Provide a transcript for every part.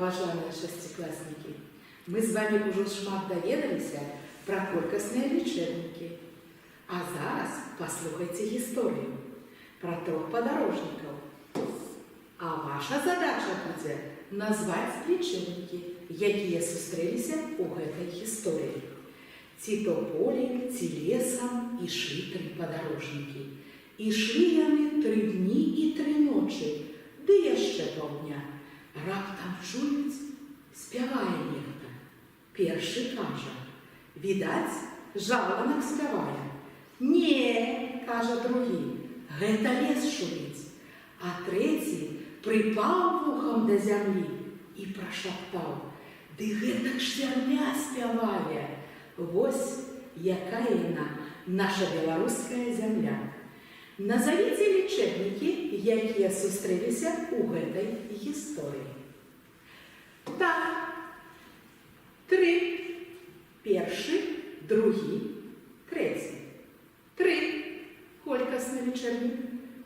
паважаныя шасцікласнікі, мы з вами ўжо шмат даведаліся пра колькасныя лічэбнікі. А зараз паслухайце гісторыю пра 3 падарожнікаў. А ваша задача будзе назваць лічэбнікі, якія сустрэліся ў гэтай гісторыі. Ці то полем, ці лесам ішлі 3 падарожнікі. Ішлі яны 3 дні і 3 ночы, ды яшчэ паўдня. Раптам чуюць, спявае нехта. Першы кажа: «Відаць, жаворонак спявае». «Не», кажа другі, «гэта лес шуміць». А трэці прыпаў вухам да зямлі і прашаптаў: «Ды гэтак ж зямля спявае». Вось якая яна, наша беларуская зямля. Назавіце лічэбнікі, якія сустрэліся ў гэтай гісторыі. Так, 3. Першы, другі, трэці. 3. Колькасны лічэбнік.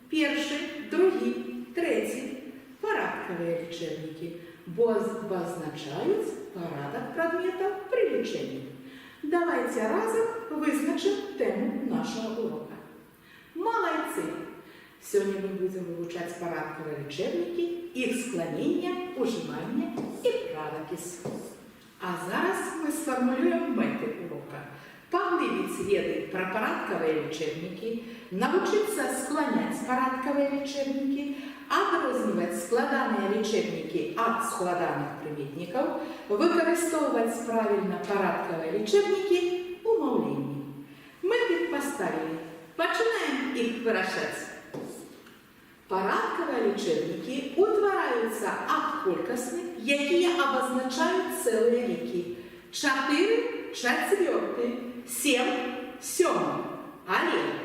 Першы, другі, трэці. Парадкавыя лічэбнікі, бо абазначаюць парадак прадметаў пры лічэнні. Давайте разом вызначым тэму нашага урока. Малайцы! Сёння мы будзем вывучаць парадкавыя лічэбнікі, іх скланення, ужыванне і правапіс. А зараз мы сфармулюем мэты урока. Паглыбіць веды пра парадкавыя лічэбнікі, навучыцца скланяць парадкавыя лічэбнікі, адрозніваць складаныя лічэбнікі ад складаных прыметнікаў, выкарыстоўваць правільна парадкавыя лічэбнікі ў маўленні. Мэты паставілі. Пачынаем іх вырашаць. Парадкавыя лічэбнікі ўтвараюцца ад колькасных, якія абазначаюць цэлыя лікі. 4 – чацвёрты, 7 – сёмы. Але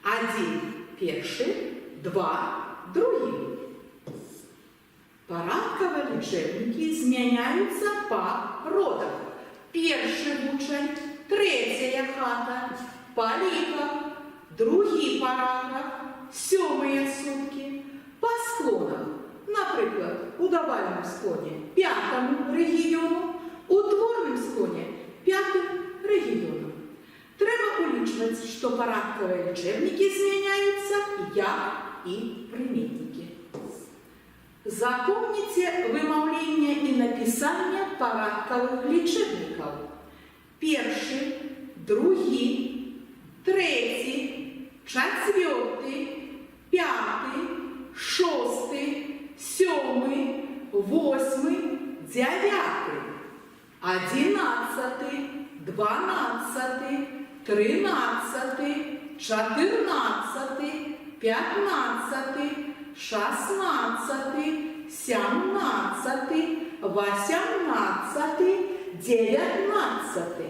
1 – першы, 2 – другі. Парадкавыя лічэбнікі змяняюцца па родах. Першы вучань, трэцяя хата, па ліках, другі параграф, сёмыя суткі, па склонах. Напрыклад, у давальным склоне 5 рэгіёну, у творным склоне 5 рэгіёну. Трэба улічваць, што парадкавыя лічэбнікі змяняюцца як і прыметнікі. Запомніце вымаўленне і напісанне парадкавых лічэбнікаў. Першы, другі, трэці, чацвёрты, 5, 6, 7, 8, 9, 11, 12, 13, 14, 15, 16, 17, 18, 19,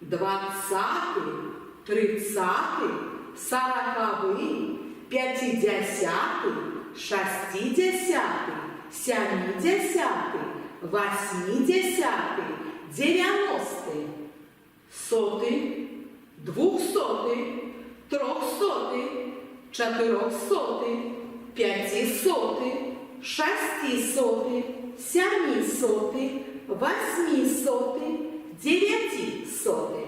20, 30, 40, 50, 60, 70, 80, 90, 100, 200, 300, 400, 500, 600, 700, 800, 900.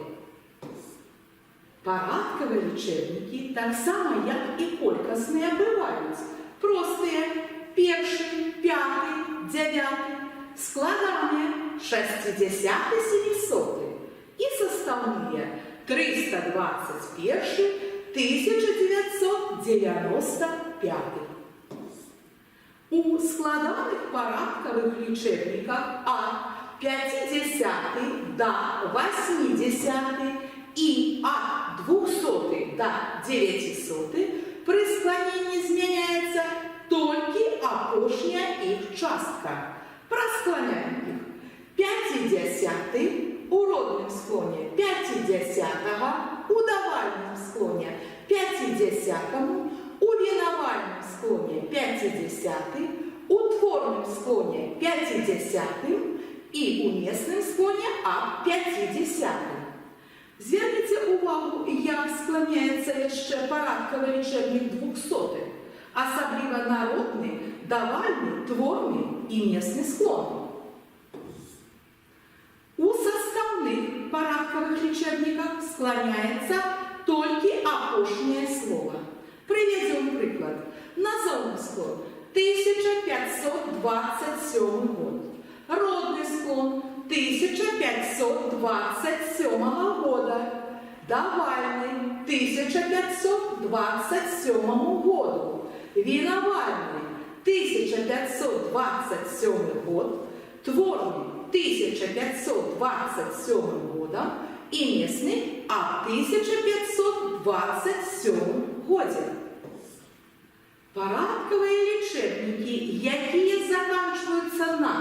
Парадкавыя лічэбнікі, таксама як і колькасныя, бываюць простыя, першы, 5, 9, складаныя, 60, 700 і састаўныя, 321, 1995. У складаных парадкавых лічэбніках ад 50 до 80 і ад 200 до 900 пры скланенні змяняецца толькі апошняя іх частка. Праскланяем іх. 50 у родным склоне 50, у давальным склоне 50, у вінавальным склоне 50, у творным склоне 50 і у месным склоне ад 50. Зверніце увагу, як скланяецца яшчэ парадкавы лічэбнік 200, асабліва народны, давальны, творны і месны склон. парадковых лічебниках склоняется только апошнее слово. Приведем приклад. На Золневску 1527 год. Родный склон 1527 года. Давальный 1527 году. Виновальный 1527 год. Творный 1527 годом и местный о 1527 годе. Парадковые лічебники, які заканчиваются на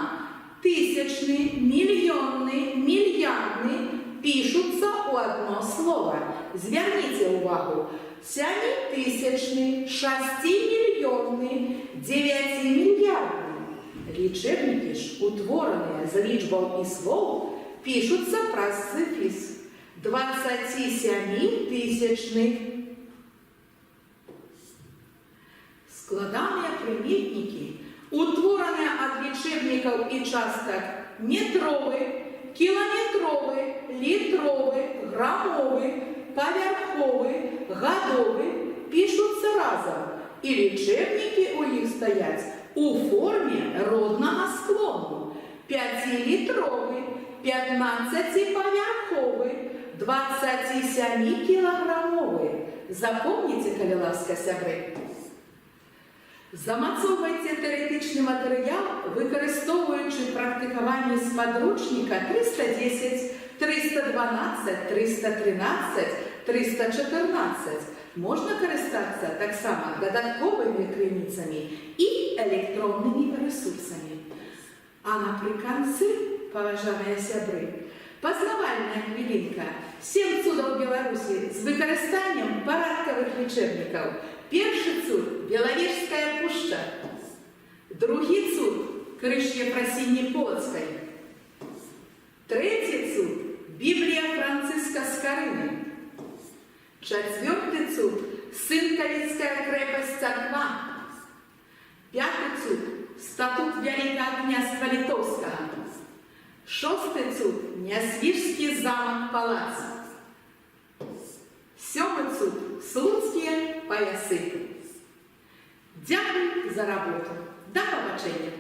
тысячный, миллионный, миллиардный, пишутся у одно слово. Зверните увагу. 7-тысячный, 6-миллионный, 9-миллиардный. Лічебники ж, утворенные з лічбов і слов, пишутся праз суффикс 27-тысячный. Складанные приметники, утворенные от лічебников и часток метровый, километровый, литровый, граммовый, поверховый, годовый, пишутся разом, и лічебники у них стоят у форме родного склону. 5-литровый, 15-поверховый, 27-килограммовый. Запомните, коли ласка, сябри. Замацовуйте теоретичний матеріал, використовуючи практикування з підручника 310, 312, 313, 314. Можна користатися так само додатковими криницями і електронними ресурсами. А наприкінці, поважані сябри, познавальна хвилинка 7 цудов Білорусі з використанням парадкових лічебників. Перший цуд – Беловежская пуща. Другий цуд – крыш Ефросиньи Полоцкой. Третий цуд – Библия Франциска Скорыни. Четвертый цуд – Сынковецкая крепость Церква. Пятый цуд – статут Великого князства Литовского. Шостый цуд – Нясвижский замок-палац. Сьомий цуд – Слуцкие поясы. Дякую за работу. До побачення!